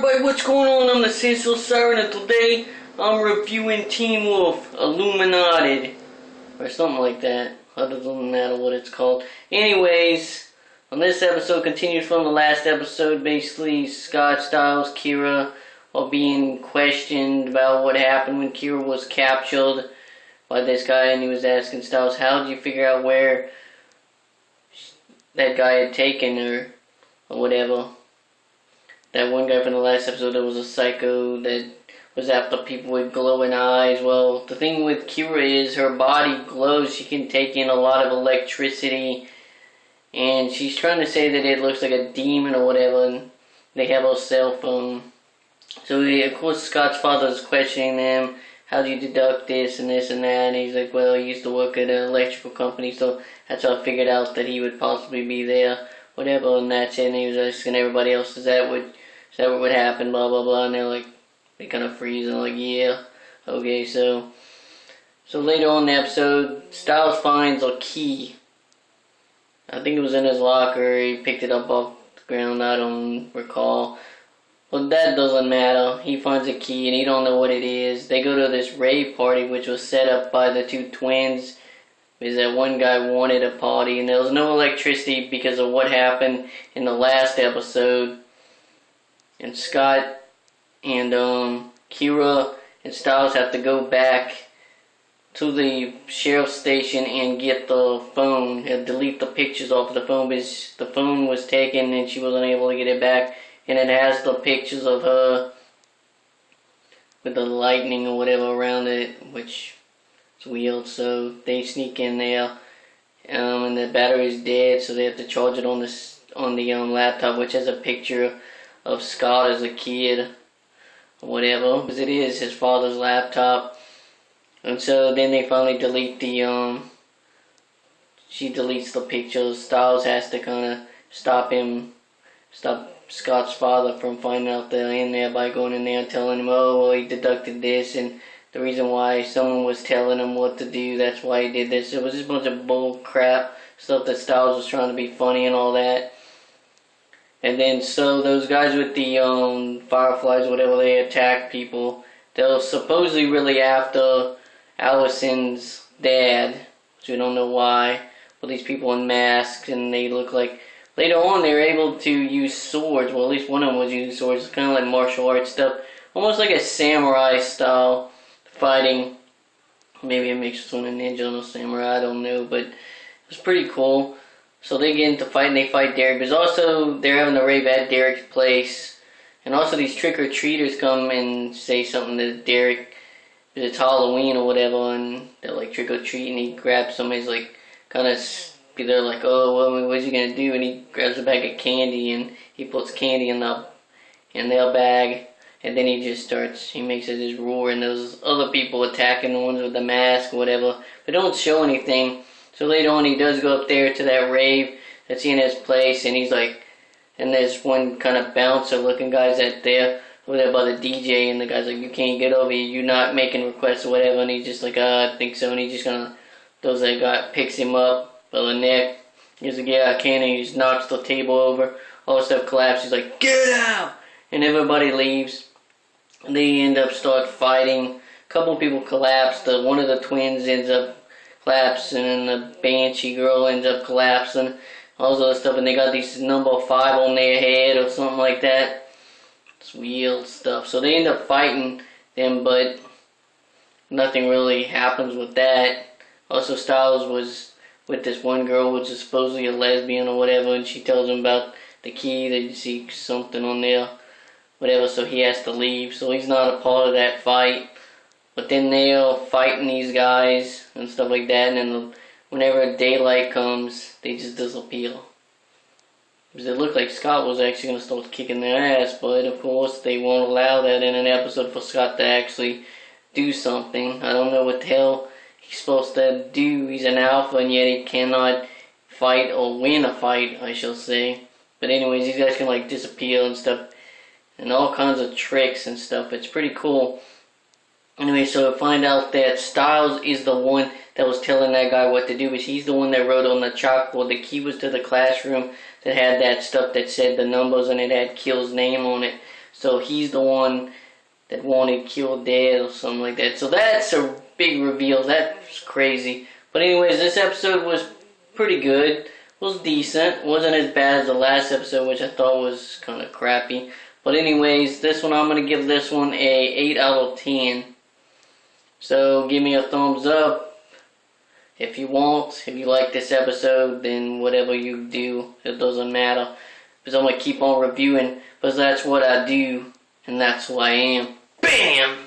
everybody, what's going on? I'm the Cecil Siren, and today I'm reviewing Teen Wolf Illuminated, or something like that. It doesn't matter what it's called. Anyways, on this episode, continues from the last episode. Basically, Scott, Styles, Kira are being questioned about what happened when Kira was captured by this guy, and he was asking Styles, how did you figure out where that guy had taken her, or whatever. That one guy from the last episode that was a psycho that was after people with glowing eyes. Well, the thing with Kira is her body glows. She can take in a lot of electricity. And she's trying to say that it looks like a demon or whatever. And they have a cell phone. So, of course, Scott's father's questioning them. How do you deduct this and this and that? And he's like, well, he used to work at an electrical company. So that's how I figured out that he would possibly be there. Whatever, and that's it. And he was asking everybody else, is that what would happen, blah, blah, blah, and they're like, they kind of freeze, and they're like, yeah, okay, so later on in the episode, Styles finds a key. I think it was in his locker. He picked it up off the ground, I don't recall. But that doesn't matter. He finds a key, and he don't know what it is. They go to this rave party, which was set up by the two twins, because that one guy wanted a party, and there was no electricity because of what happened in the last episode. And Scott and Kira and Styles have to go back to the sheriff's station and get the phone and delete the pictures off of the phone because the phone was taken and she wasn't able to get it back. And it has the pictures of her with the lightning or whatever around it, which is weird. So they sneak in there, and the battery's dead, so they have to charge it on the laptop, which has a picture of Scott as a kid, or whatever, because it is his father's laptop. And so then they finally delete she deletes the pictures. Styles has to kind of stop Scott's father from finding out they're in there by going in there and telling him, oh, well, he deducted this, and the reason why someone was telling him what to do, that's why he did this. It was just a bunch of bull crap, stuff that Styles was trying to be funny and all that. And then, so those guys with the fireflies, whatever, they attack people. They're supposedly really after Allison's dad, which we don't know why. But these people in masks, and they look like, later on they were able to use swords. Well, at least one of them was using swords. It's kind of like martial arts stuff. Almost like a samurai style fighting. Maybe it makes one a ninja and a samurai, I don't know. But it was pretty cool. So they get into fight and they fight Derek. Because also they're having a rave at Derek's place. And also these trick-or-treaters come and say something to Derek. It's Halloween or whatever. And they're like trick-or-treat. And he grabs somebody's like kind of... They're like, oh, well, what's he going to do? And he grabs a bag of candy. And he puts candy in their bag. And then he makes it his roar. And there's other people attacking the ones with the mask or whatever. But don't show anything. So later on, he does go up there to that rave that's in his place, and he's like, and there's one kind of bouncer-looking guys over there by the DJ, and the guy's like, you can't get over here, you're not making requests or whatever, and he's just like, I think so, and he just kind of does that guy, picks him up by the neck, he's like, yeah, I can, and he just knocks the table over, all the stuff collapses, he's like, get out, and everybody leaves, and they end up start fighting, a couple people collapse, one of the twins ends up collapsing, and the Banshee girl ends up collapsing, all this other stuff, and they got these number 5 on their head or something like that. It's weird stuff. So they end up fighting them, but nothing really happens with that. Also, Styles was with this one girl, which is supposedly a lesbian or whatever, and she tells him about the key, that you see something on there, whatever, so he has to leave. So he's not a part of that fight. But then they're fighting these guys and stuff like that, and then whenever daylight comes, they just disappear. Because it looked like Scott was actually going to start kicking their ass, but of course they won't allow that in an episode for Scott to actually do something. I don't know what the hell he's supposed to do. He's an alpha, and yet he cannot fight or win a fight, I shall say. But anyways, these guys can like disappear and stuff, and all kinds of tricks and stuff. It's pretty cool. Anyway, so I find out that Styles is the one that was telling that guy what to do, because he's the one that wrote on the chalkboard. The key was to the classroom that had that stuff that said the numbers, and it had Kill's name on it. So he's the one that wanted killed dead or something like that. So that's a big reveal. That's crazy. But anyways, this episode was pretty good. Was decent. Wasn't as bad as the last episode, which I thought was kind of crappy. But anyways, this one, I'm going to give this one a 8 out of 10. So give me a thumbs up if you want. If you like this episode, then whatever you do, it doesn't matter. Because I'm going to keep on reviewing, because that's what I do, and that's who I am. BAM!